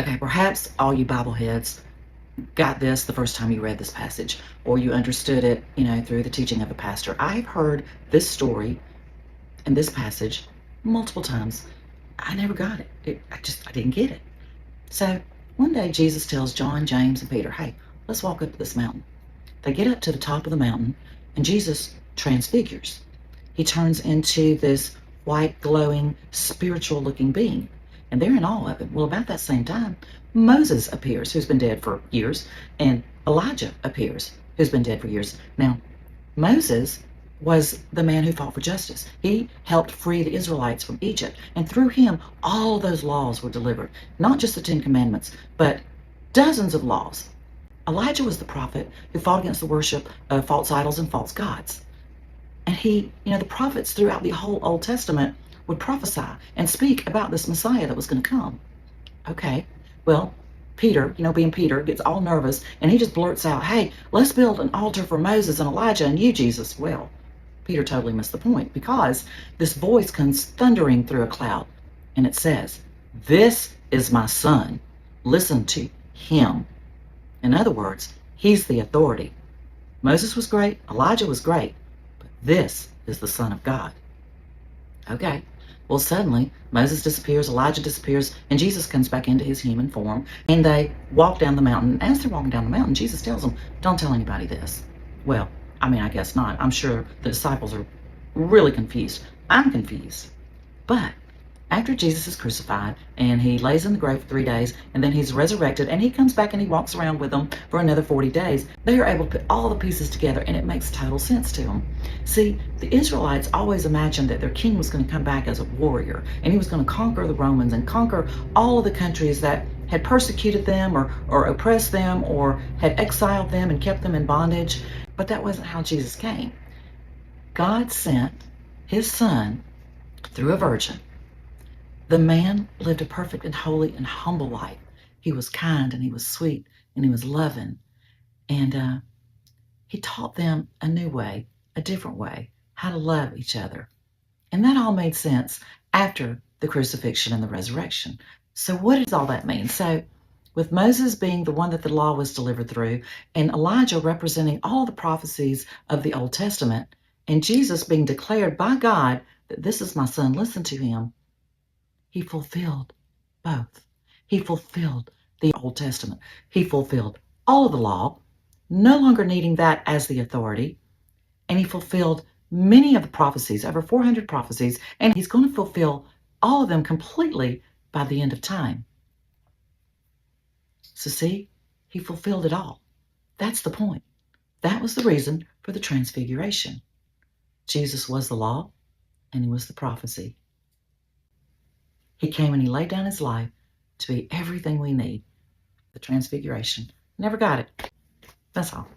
Okay, perhaps all you Bible heads got this the first time you read this passage, or you understood it, through the teaching of a pastor. I've heard this story and this passage multiple times. I never got it. I didn't get it. So one day Jesus tells John, James, and Peter, hey, let's walk up this mountain. They get up to the top of the mountain, and Jesus transfigures. He turns into this white, glowing, spiritual-looking being, and they're in awe of him. Well, about that same time, Moses appears, who's been dead for years, and Elijah appears, who's been dead for years. Now, Moses was the man who fought for justice. He helped free the Israelites from Egypt, and through him, all those laws were delivered. Not just the Ten Commandments, but dozens of laws. Elijah was the prophet who fought against the worship of false idols and false gods. And the prophets throughout the whole Old Testament would prophesy and speak about this Messiah that was going to come. Okay, well, Peter, being Peter, gets all nervous, and he just blurts out, hey, let's build an altar for Moses and Elijah and you, Jesus. Well, Peter totally missed the point, because this voice comes thundering through a cloud, and it says, this is my son. Listen to him. In other words, he's the authority. Moses was great, Elijah was great, but this is the Son of God. Okay, well, suddenly Moses disappears, Elijah disappears, and Jesus comes back into his human form, and they walk down the mountain. As they're walking down the mountain, Jesus tells them, don't tell anybody this. Well, I guess not. I'm sure the disciples are really confused. I'm confused. But after Jesus is crucified and he lays in the grave for 3 days, and then he's resurrected and he comes back and he walks around with them for another 40 days, they are able to put all the pieces together, and it makes total sense to them. See, the Israelites always imagined that their king was going to come back as a warrior, and he was going to conquer the Romans and conquer all of the countries that had persecuted them or oppressed them or had exiled them and kept them in bondage. But that wasn't how Jesus came. God sent his son through a virgin. The man lived a perfect and holy and humble life. He was kind, and he was sweet, and he was loving. And he taught them a new way, a different way, how to love each other. And that all made sense after the crucifixion and the resurrection. So what does all that mean? So with Moses being the one that the law was delivered through, and Elijah representing all the prophecies of the Old Testament, and Jesus being declared by God that this is my son, listen to him, he fulfilled both. He fulfilled the Old Testament. He fulfilled all of the law, no longer needing that as the authority. And he fulfilled many of the prophecies, over 400 prophecies, and he's going to fulfill all of them completely by the end of time. So see, he fulfilled it all. That's the point. That was the reason for the Transfiguration. Jesus was the law, and he was the prophecy. He came and he laid down his life to be everything we need. The Transfiguration. Never got it. That's all.